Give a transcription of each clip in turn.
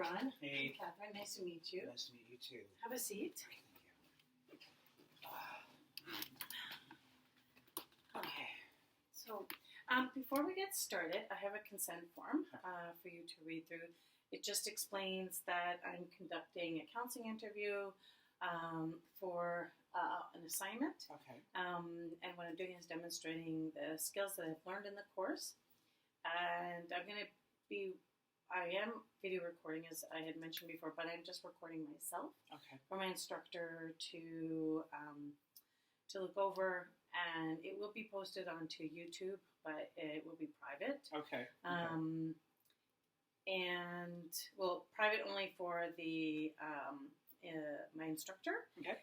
Ron. Hey. Catherine, nice to meet you. Nice to meet you too. Have a seat. Thank you. Okay. So, before we get started, I have a consent form for you to read through. It just explains that I'm conducting a counseling interview for an assignment. Okay. And what I'm doing is demonstrating the skills that I've learned in the course. And I am video recording, as I had mentioned before, but I'm just recording myself for my instructor to look over, and it will be posted onto YouTube, but it will be private. Okay. And private only for the my instructor. Okay.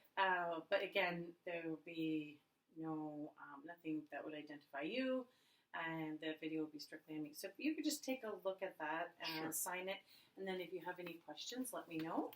But again, there will be nothing that would identify you. And the video will be strictly on me. So if you could just take a look at that and sign it. And then if you have any questions, let me know.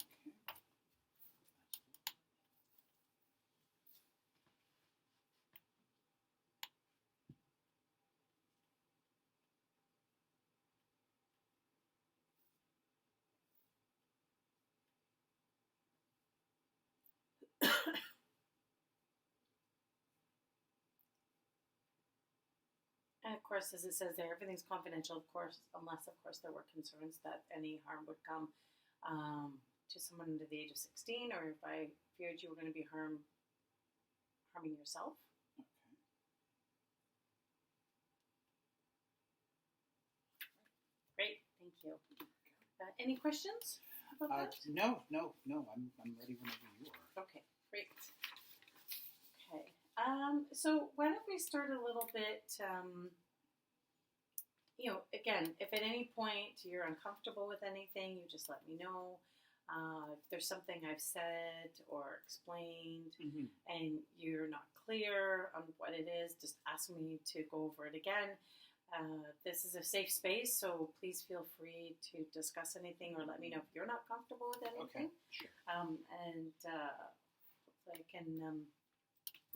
And of course, as it says there, everything's confidential, of course, unless, of course, there were concerns that any harm would come to someone under the age of 16, or if I feared you were going to be harming yourself. Okay. Great, thank you. Any questions about that? No. I'm ready whenever you are. Okay, great. Okay. So why don't we start a little bit, again, if at any point you're uncomfortable with anything, you just let me know. If there's something I've said or explained and you're not clear on what it is, just ask me to go over it again. This is a safe space, so please feel free to discuss anything or let me know if you're not comfortable with anything. Okay, sure. I'm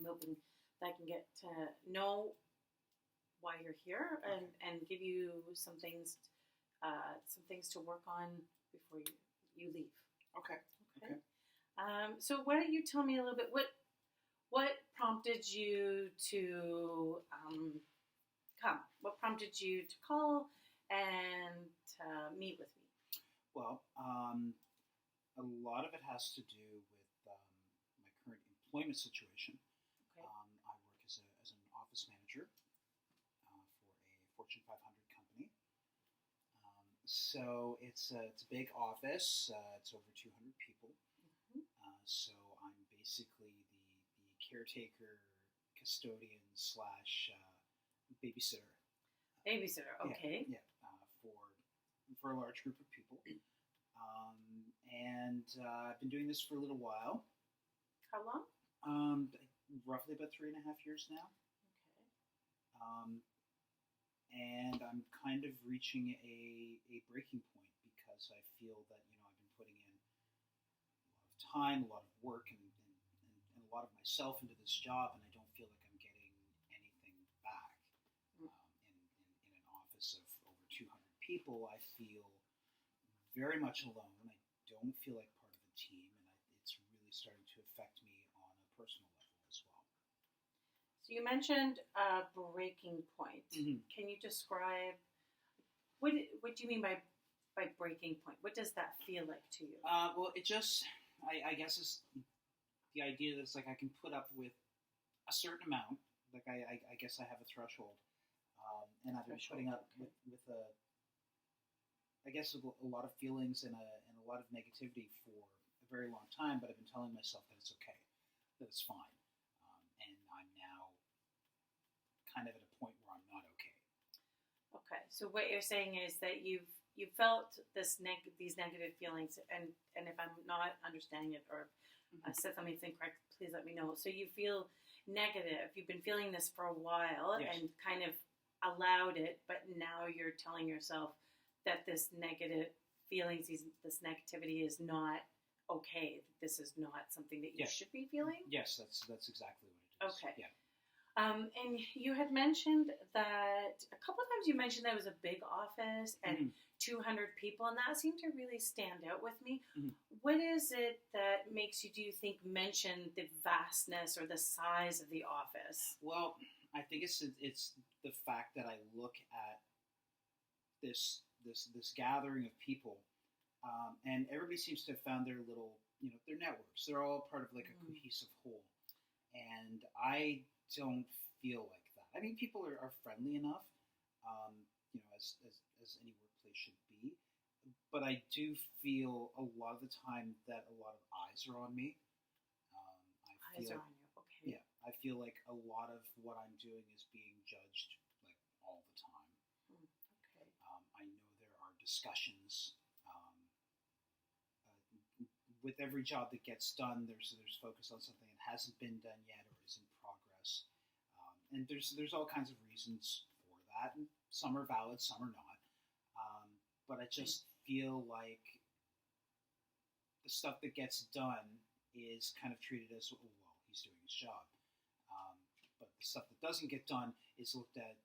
hoping that I can get to know why you're here and give you some things to work on before you leave. Okay. So why don't you tell me a little bit what prompted you to come? What prompted you to call and meet with me? Well, a lot of it has to do with my current employment situation. Okay. I work as an office manager for a Fortune 500 company. So it's a big office. It's over 200 people. So I'm basically the caretaker, custodian / babysitter. Babysitter, okay. Yeah. For a large group of people. And I've been doing this for a little while. How long? Roughly about 3.5 years now. Okay. And I'm kind of reaching a breaking point because I feel that, I've been putting in a lot of time, a lot of work, and a lot of myself into this job, and I don't feel like I'm getting anything back. In an office of over 200 people, I feel very much alone. I don't feel like part of a team, and it's really starting to affect me on a personal level as well. So you mentioned a breaking point. Can you describe what do you mean by breaking point? What does that feel like to you? Well, it just, I guess, is the idea that it's like I can put up with a certain amount. Like I guess I have a threshold, and I've been putting up with a lot of feelings and a lot of negativity for a very long time. But I've been telling myself that it's okay, that it's fine, and I'm now kind of at a point where I'm not okay. Okay, so what you're saying is that you felt these negative feelings, and if I'm not understanding it or I said something incorrect, please let me know. So you feel negative. You've been feeling this for a while. Yes. And kind of allowed it, but now you're telling yourself that this negative feelings, this negativity is not okay. This is not something that you should be feeling. Yes, that's exactly what it is. Okay. Yeah. And you had mentioned that a couple of times you mentioned that it was a big office and 200 people, and that seemed to really stand out with me. What is it that makes you, do you think, mention the vastness or the size of the office? Well, I think it's the fact that I look at this gathering of people, and everybody seems to have found their little, their networks. They're all part of like a cohesive whole, and I don't feel like that. I mean, people are friendly enough, as any workplace should be, but I do feel a lot of the time that a lot of eyes are on me. Eyes are on you, okay. Yeah, I feel like a lot of what I'm doing is being judged like all the time. Okay. I know there are discussions. With every job that gets done, there's focus on something that hasn't been done yet or is in progress. And there's all kinds of reasons for that, and some are valid, some are not. But I just feel like the stuff that gets done is kind of treated as, oh, well, he's doing his job. But the stuff that doesn't get done is looked at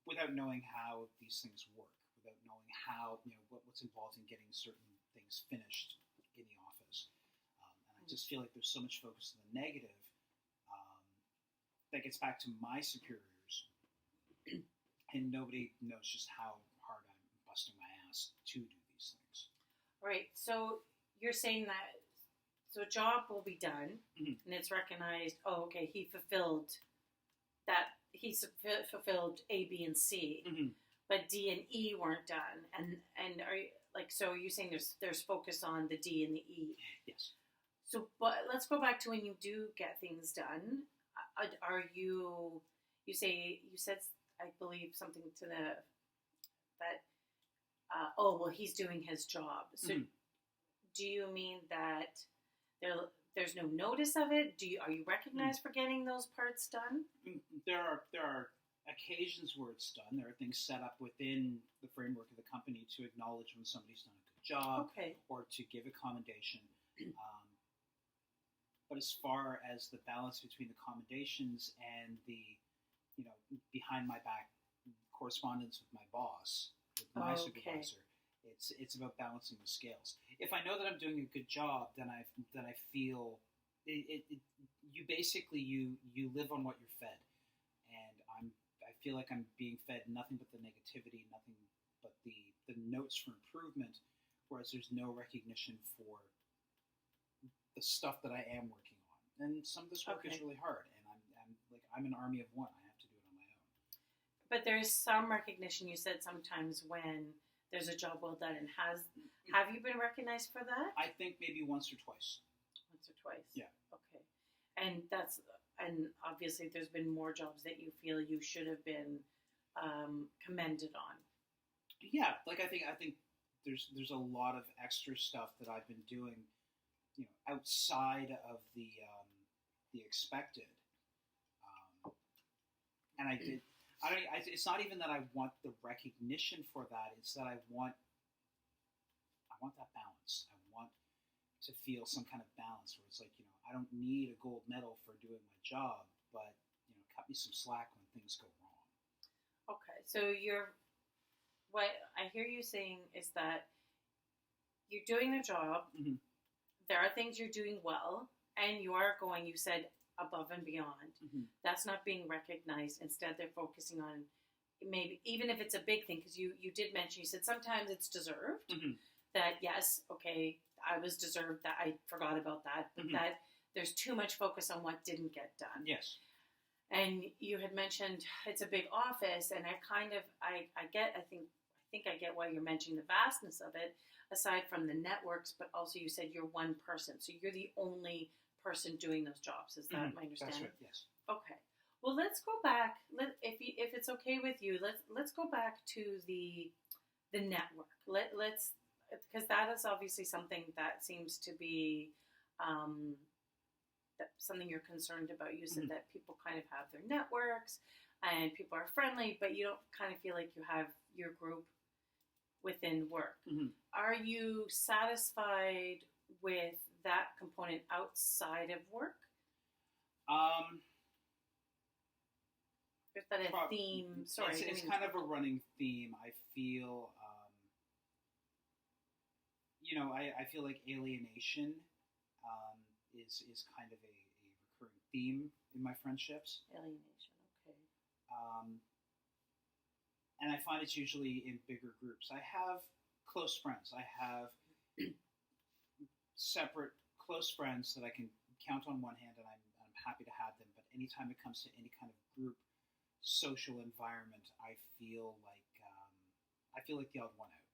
without knowing how these things work, without knowing how, what's involved in getting certain things finished in the office. And I just feel like there's so much focus on the negative that gets back to my superiors, and nobody knows just how hard I'm busting my ass to do these things. Right. So you're saying that a job will be done, and it's recognized. Oh, okay, he fulfilled that. He fulfilled A, B, and C, but D and E weren't done. And are you, so you're saying there's focus on the D and the E? Yes. So, but let's go back to when you do get things done. Are you? You said, I believe, something to that. Oh, well, he's doing his job. So, do you mean that there's no notice of it? Are you recognized for getting those parts done? There are occasions where it's done. There are things set up within the framework of the company to acknowledge when somebody's done a good job, or to give a commendation. But as far as the balance between the commendations and the, behind my back correspondence with my boss, with my supervisor, it's about balancing the scales. If I know that I'm doing a good job, then I feel you basically you live on what you're fed, and I feel like I'm being fed nothing but the negativity, nothing but the notes for improvement, whereas there's no recognition for the stuff that I am working on. And some of this work is really hard, and I'm an army of one. I have to do it on my own. But there's some recognition. You said sometimes when there's a job well done, and have you been recognized for that? I think maybe once or twice. Once or twice. Yeah. Okay. And obviously there's been more jobs that you feel you should have been commended on. Yeah, I think there's a lot of extra stuff that I've been doing, outside of the expected, and I did. It's not even that I want the recognition for that. It's that I want that balance. I want to feel some kind of balance where it's like, I don't need a gold medal for doing my job, but cut me some slack when things go wrong. Okay, so what I hear you saying is that you're doing the job. There are things you're doing well, and you are going, you said, above and beyond. That's not being recognized. Instead, they're focusing on maybe, even if it's a big thing, because you did mention, you said sometimes it's deserved. That, yes, okay, I was deserved that, I forgot about that, but that there's too much focus on what didn't get done. Yes. And you had mentioned it's a big office, and I think I get why you're mentioning the vastness of it, aside from the networks, but also you said you're one person, so you're the only person doing those jobs. Is that my understanding? That's right. Yes. Okay. Well, let's go back. If it's okay with you, let's go back to the network. Let's because that is obviously something that seems to be something you're concerned about. You said that people kind of have their networks and people are friendly, but you don't kind of feel like you have your group within work. Are you satisfied with that component outside of work? Is that a theme? Sorry, it's kind of a running theme. I feel, I feel like alienation is kind of a recurring theme in my friendships. Alienation, okay. And I find it's usually in bigger groups. I have close friends. I have separate close friends that I can count on one hand, and I'm happy to have them. But anytime it comes to any kind of group social environment, I feel like the odd one out.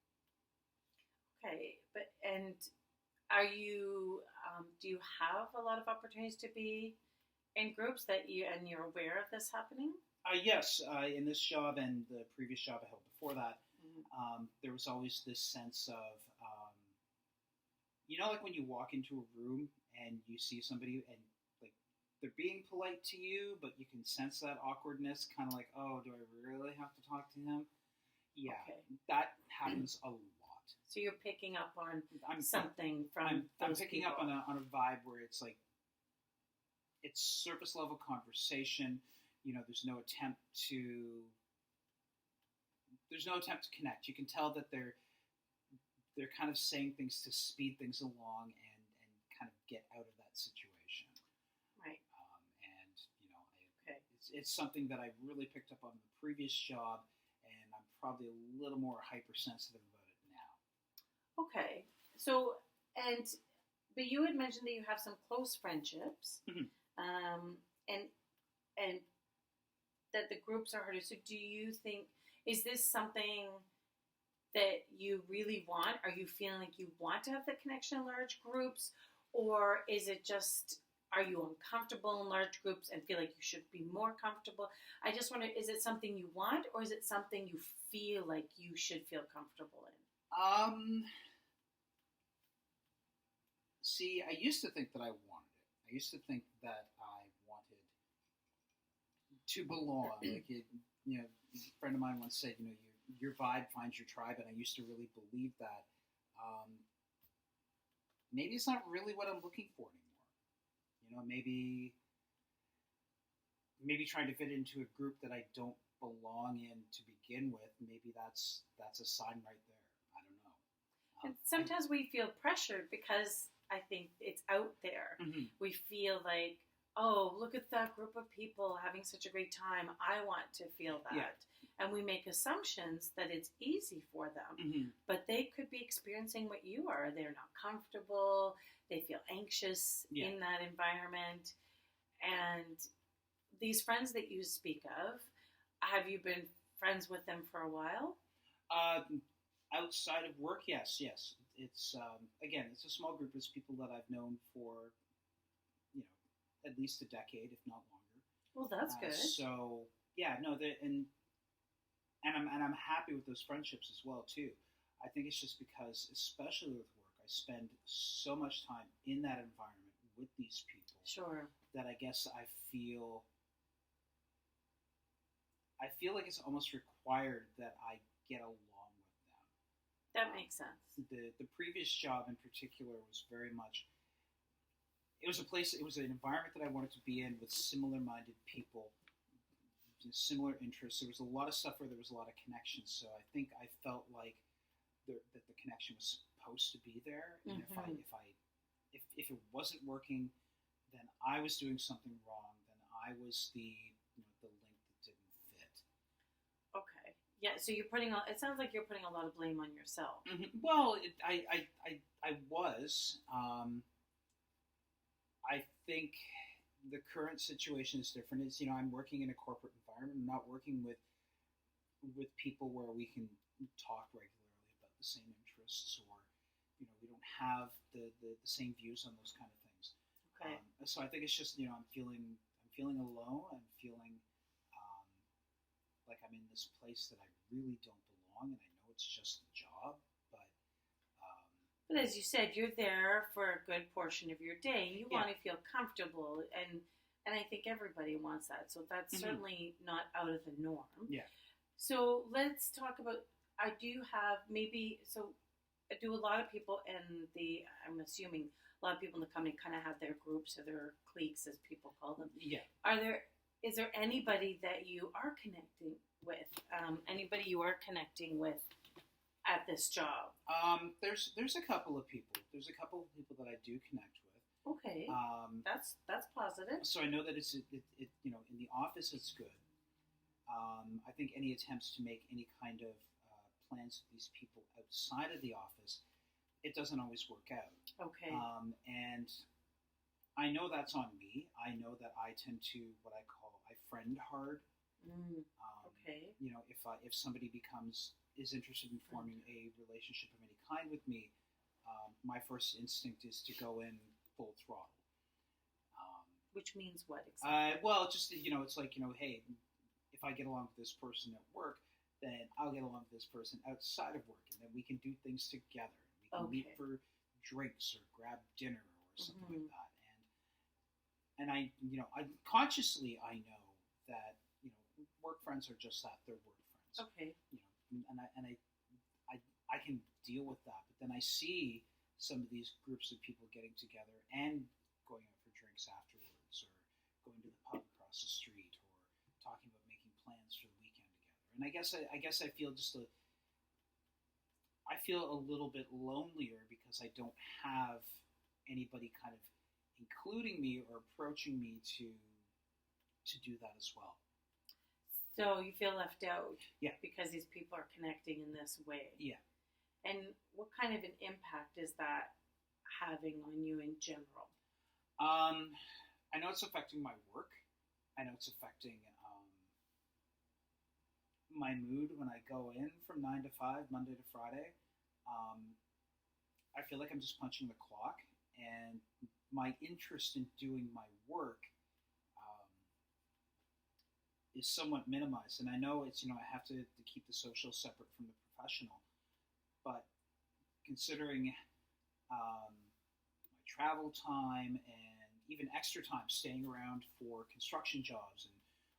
Okay, and are you? Do you have a lot of opportunities to be in groups and you're aware of this happening? Yes, in this job and the previous job I held before that, there was always this sense of, like when you walk into a room and you see somebody and like they're being polite to you, but you can sense that awkwardness, kind of like, oh, do I really have to talk to him? Yeah, okay. That happens a lot. So you're picking up on something from I'm those picking people. up on a vibe where it's like it's surface level conversation. There's no attempt to connect. You can tell that they're kind of saying things to speed things along and kind of get out of that situation. Right. It's something that I really picked up on the previous job, and I'm probably a little more hypersensitive about it now. Okay. So, but you had mentioned that you have some close friendships, and that the groups are harder. So do you think, is this something that you really want? Are you feeling like you want to have the connection in large groups? Or is it just, are you uncomfortable in large groups and feel like you should be more comfortable? I just wonder, is it something you want, or is it something you feel like you should feel comfortable in? See, I used to think that I wanted it. I used to think that I wanted to belong. Like a friend of mine once said, your vibe finds your tribe, and I used to really believe that. Maybe it's not really what I'm looking for anymore. Maybe trying to fit into a group that I don't belong in to begin with. Maybe that's a sign right there. I don't know. And sometimes we feel pressured because I think it's out there. Mm-hmm. We feel like, oh, look at that group of people having such a great time. I want to feel that. Yeah. And we make assumptions that it's easy for them. But they could be experiencing what you are. They're not comfortable. They feel anxious in that environment. And these friends that you speak of, have you been friends with them for a while? Outside of work, yes. It's again, it's a small group. It's people that I've known for, at least a decade, if not longer. Well, that's good. So yeah, no, and I'm happy with those friendships as well too. I think it's just because, especially with work, I spend so much time in that environment with these people. Sure. That I guess I feel like it's almost required that I get along with them. That makes sense. The previous job in particular was very much, it was an environment that I wanted to be in with similar-minded people, similar interests. There was a lot of stuff where there was a lot of connections, so I think I felt like that the connection was supposed to be there, and if it wasn't working, then I was doing something wrong. Then I was the link that didn't fit. Okay. Yeah. So it sounds like you're putting a lot of blame on yourself. Mm-hmm. Well, I was. I think the current situation is different. It's, I'm working in a corporate environment. I'm not working with people where we can talk regularly about the same interests, or we don't have the same views on those kind of things. Okay. So I think it's just I'm feeling alone. I'm feeling like I'm in this place that I really don't belong, and I know it's just a job, But as you said, you're there for a good portion of your day. You want to feel comfortable, and I think everybody wants that. So that's certainly not out of the norm. Yeah. So let's talk about, do a lot of people in I'm assuming, a lot of people in the company kind of have their groups or their cliques, as people call them. Yeah. Is there anybody that you are connecting with? Anybody you are connecting with at this job? There's a couple of people. There's a couple of people that I do connect with. Okay. That's positive. So I know that it in the office it's good. I think any attempts to make any kind of plans with these people outside of the office, it doesn't always work out. Okay. And I know that's on me. I know that I tend to what I friend hard. Okay. If somebody is interested in forming a relationship of any kind with me, my first instinct is to go in full throttle. Which means what exactly? Well, just it's like hey, if I get along with this person at work, then I'll get along with this person outside of work, and then we can do things together. We can meet for drinks or grab dinner or something like that. And I consciously I know that work friends are just that, they're work friends. Okay. And I can deal with that, but then I see some of these groups of people getting together and going out for drinks afterwards, or going to the pub across the street, or talking about making plans for the weekend together. And I guess I feel I feel a little bit lonelier because I don't have anybody kind of including me or approaching me to do that as well. So you feel left out, yeah, because these people are connecting in this way, yeah. And what kind of an impact is that having on you in general? I know it's affecting my work. I know it's affecting my mood when I go in from 9 to 5, Monday to Friday. I feel like I'm just punching the clock, and my interest in doing my work is somewhat minimized. And I know it's, I have to keep the social separate from the professional, but considering my travel time and even extra time staying around for construction jobs and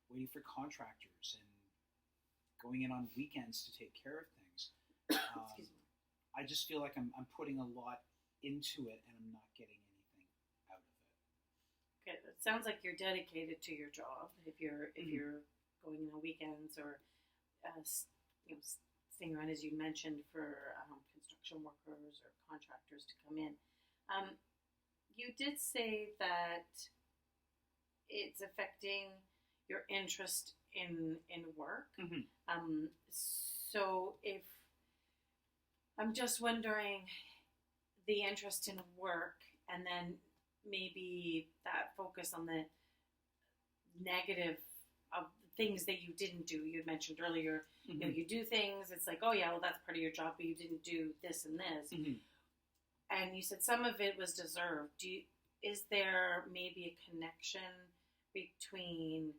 waiting for contractors and going in on weekends to take care of things, Excuse me. I just feel like I'm putting a lot into it and I'm not getting anything out of it. Okay, it sounds like you're dedicated to your job. If you're going on weekends or staying around, as you mentioned, for construction workers or contractors to come in. You did say that it's affecting your interest in work. Mm-hmm. So if I'm just wondering, the interest in work and then maybe that focus on the negative of things that you didn't do. You had mentioned earlier, mm-hmm. You do things, it's like, oh yeah, well that's part of your job, but you didn't do this and this. Mm-hmm. And you said some of it was deserved. Is there maybe a connection between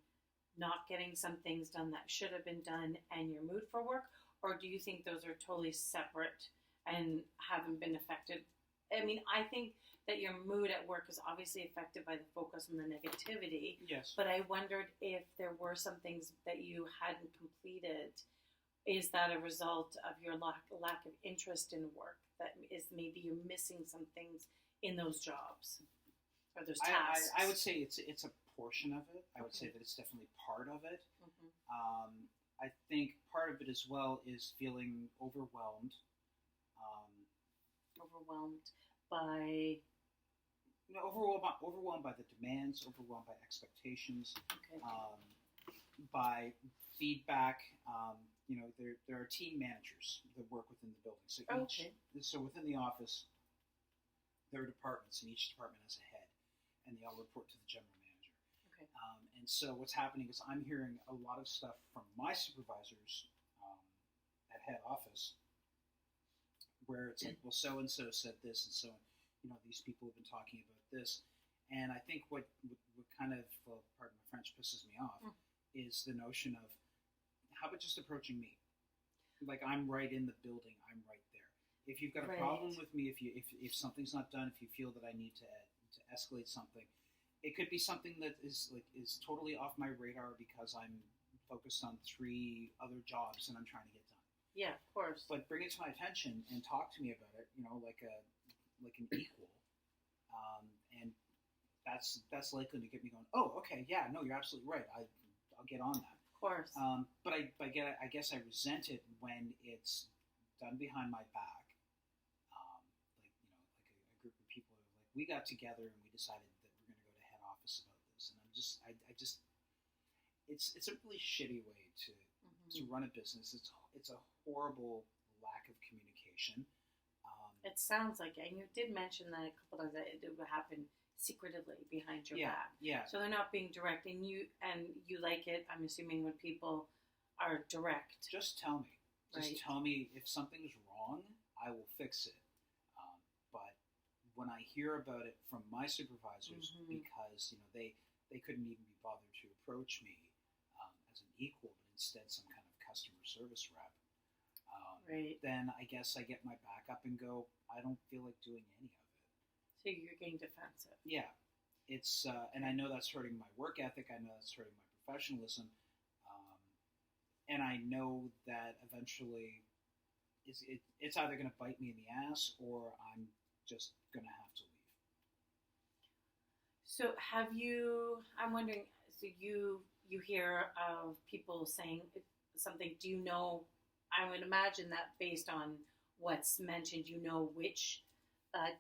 not getting some things done that should have been done and your mood for work? Or do you think those are totally separate and haven't been affected? I mean, I think that your mood at work is obviously affected by the focus on the negativity. Yes. But I wondered if there were some things that you hadn't completed. Is that a result of your lack of interest in work? That is, maybe you're missing some things in those jobs or those tasks? I would say it's a portion of it. I would say that it's definitely part of it. Mm-hmm. I think part of it as well is feeling overwhelmed. Overwhelmed by? Overwhelmed by the demands, overwhelmed by expectations, Okay. By feedback. There are team managers that work within the building. So within the office, there are departments, and each department has a head, and they all report to the general manager. Okay. And so what's happening is I'm hearing a lot of stuff from my supervisors at head office, where it's like, well, so and so said this, and so these people have been talking about this, and I think what kind of, well, pardon my French, pisses me off is the notion of, how about just approaching me? Like, I'm right in the building, I'm right there. If you've got a problem with me, if something's not done, if you feel that I need to escalate something, it could be something that is totally off my radar because I'm focused on 3 other jobs and I'm trying to get done. Yeah, of course. But bring it to my attention and talk to me about it, like an equal. And that's likely to get me going. Oh, okay, yeah, no, you're absolutely right. I'll get on that. Of course. But I guess I resent it when it's done behind my back. Like a group of people are like, we got together and we decided that we're going to go to head office about this, and I just, it's a really shitty way to run a business. It's a horrible lack of communication. It sounds like it. And you did mention that a couple times that it would happen secretively behind your back. Yeah. So they're not being direct, and you like it. I'm assuming when people are direct. Just tell me. Just Right. tell me if something's wrong. I will fix it. But when I hear about it from my supervisors, because they couldn't even be bothered to approach me as an equal, but instead some kind of customer service rep. Right. Then I guess I get my back up and go, I don't feel like doing any of it. So you're getting defensive. Yeah. It's and I know that's hurting my work ethic. I know that's hurting my professionalism. And I know that eventually it's either going to bite me in the ass or I'm just going to have to leave. So I'm wondering, so you hear of people saying something, do you know, I would imagine that based on what's mentioned, you know which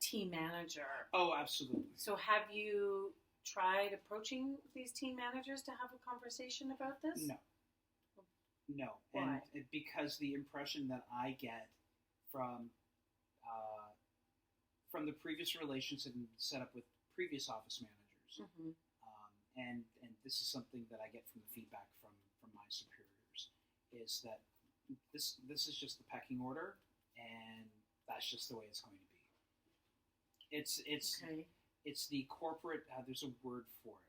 team manager. Oh, absolutely. So have you tried approaching these team managers to have a conversation about this? No. Why? And because the impression that I get from the previous relations that have been set up with previous office managers, and this is something that I get from the feedback from my superiors, is that this is just the pecking order, and that's just the way it's going to be. It's the corporate. There's a word for it.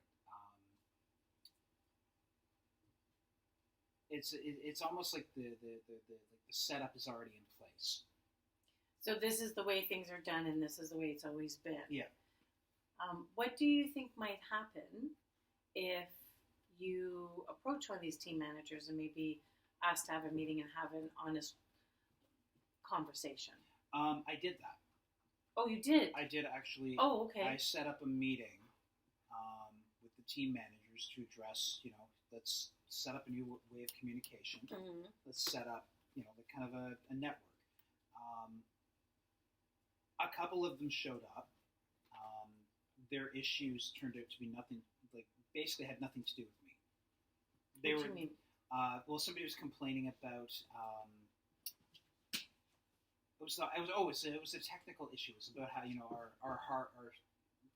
It's almost like the setup is already in place. So this is the way things are done, and this is the way it's always been. Yeah. What do you think might happen if you approach one of these team managers and maybe ask to have a meeting and have an honest conversation? I did that. Oh, you did? I did actually. Oh, okay. I set up a meeting with the team managers to address, let's set up a new way of communication. Let's set up, kind of a network. A couple of them showed up. Their issues turned out to be nothing, basically had nothing to do with me. What do you mean? Well, somebody was complaining about. It was a technical issue. It was about how our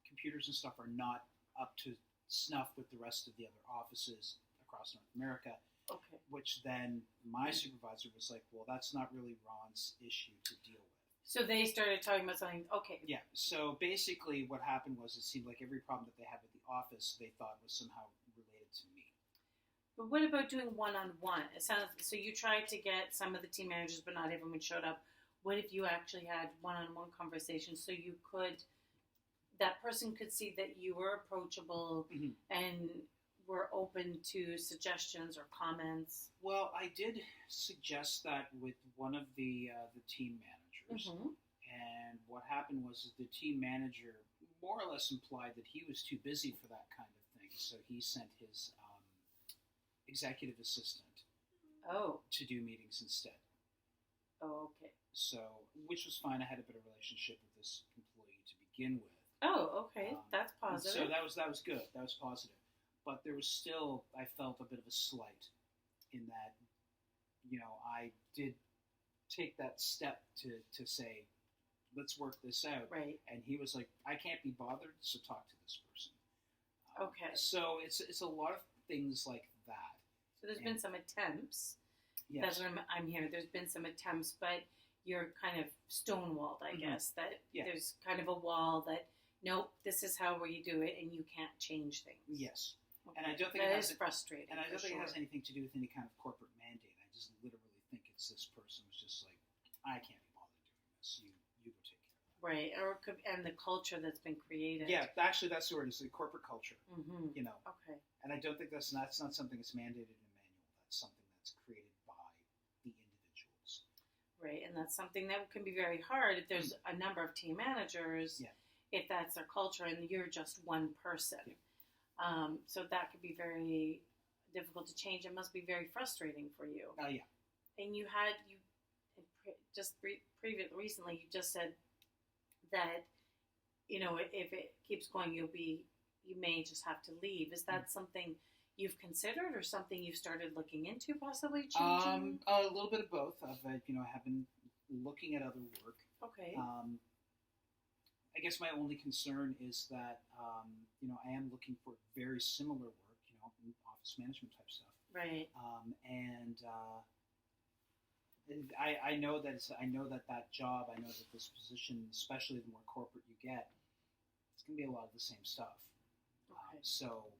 computers and stuff are not up to snuff with the rest of the other offices across North America. Okay. Which then my supervisor was like, well, that's not really Ron's issue to deal with. So they started talking about something. Okay. Yeah. So basically, what happened was it seemed like every problem that they had with the office, they thought was somehow related to me. But what about doing one-on-one? It sounds so. You tried to get some of the team managers, but not everyone showed up. What if you actually had one-on-one conversations so that person could see that you were approachable and were open to suggestions or comments? Well, I did suggest that with one of the team managers, and what happened was the team manager more or less implied that he was too busy for that kind of thing, so he sent his executive assistant to do meetings instead. Oh, okay. So, which was fine. I had a better relationship with this employee to begin with. Oh, okay. That's positive. So that was good. That was positive. But there was still, I felt a bit of a slight in that, I did take that step to say, let's work this out. Right. And he was like, I can't be bothered, so talk to this person. Okay. So it's a lot of things like that. So there's been some attempts. Yes. That's what I'm hearing. There's been some attempts, but you're kind of stonewalled, I guess. That there's kind of a wall that, nope, this is how we do it, and you can't change things. Yes. Okay. And I don't think that it is frustrating. And I don't think it has anything to do with any kind of corporate mandate. I just literally think it's this person was just like, I can't be bothered doing this. You go take care of it. Right, and the culture that's been created. Yeah, actually, that's the word. It's the corporate culture. Okay. And I don't think that's not something that's mandated in a manual. That's something that's created by the individuals. Right, and that's something that can be very hard if there's a number of team managers. Yeah. if that's their culture and you're just one person. Yeah. So that could be very difficult to change. It must be very frustrating for you. Yeah. And recently you just said that, if it keeps going, you may just have to leave. Is that something you've considered, or something you've started looking into possibly changing? A little bit of both. I have been looking at other work. Okay. I guess my only concern is that, I am looking for very similar work, office management type stuff. Right. I know that job, I know that this position, especially the more corporate you get, it's going to be a lot of the same stuff. Okay. So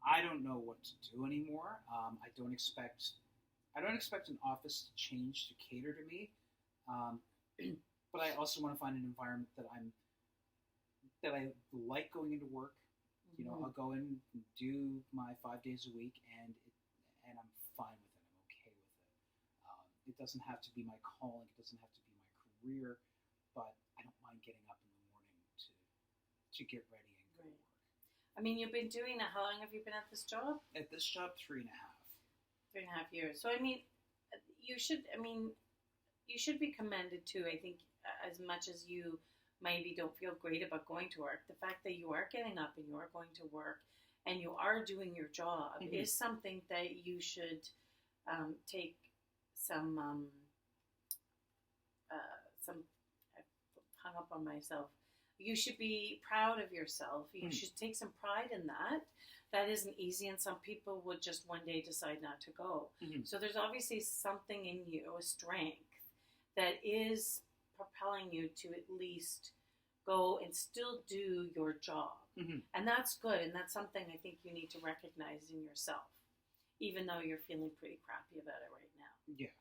I don't know what to do anymore. I don't expect an office to change to cater to me. But I also want to find an environment that I like going into work. I'll go in and do my 5 days a week, and I'm fine with it. I'm okay with it. It doesn't have to be my calling. It doesn't have to be my career, but I don't mind getting up in the morning to get ready and go to work. I mean, you've been doing that. How long have you been at this job? At this job, 3.5. 3.5 years. So, I mean, you should be commended too. I think as much as you maybe don't feel great about going to work, the fact that you are getting up and you are going to work and you are doing your job is something that you should take some I've hung up on myself. You should be proud of yourself. You should take some pride in that. That isn't easy, and some people would just one day decide not to go. So there's obviously something in you, a strength, that is propelling you to at least go and still do your job. And that's good, and that's something I think you need to recognize in yourself, even though you're feeling pretty crappy about it right now. Yeah.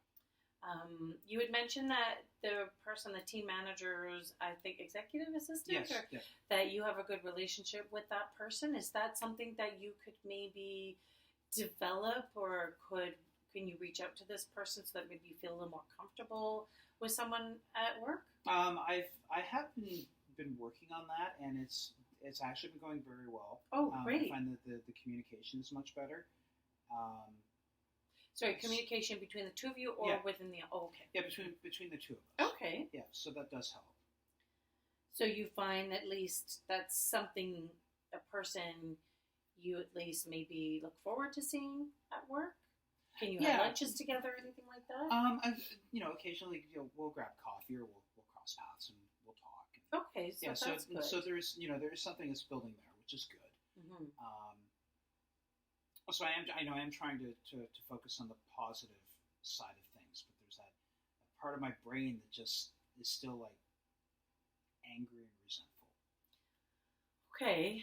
You had mentioned that the team managers, I think executive assistant, Yes. that you have a good relationship with that person. Is that something that you could maybe develop, or can you reach out to this person so that maybe you feel a little more comfortable with someone at work? I have been working on that, and it's actually been going very well. Oh, great! I find that the communication is much better. Sorry, communication between the two of you, or within the... Oh, okay. Yeah, between the two of us. Okay. Yeah, so that does help. So you find at least that's something, a person you at least maybe look forward to seeing at work? Can you have lunches together or anything like that? Occasionally we'll grab coffee, or we'll cross paths and we'll talk. Okay, so that's good. So there's something that's building there, which is good. So I am trying to focus on the positive side of things, but there's that part of my brain that just is still like angry and resentful. Okay.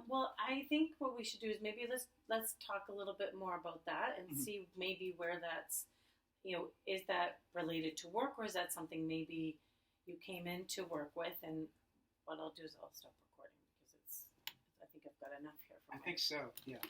Well, I think what we should do is maybe let's talk a little bit more about that and see maybe where that's, is that related to work, or is that something maybe you came in to work with? And what I'll do is I'll stop recording because I think I've got enough here. I think so. Yeah.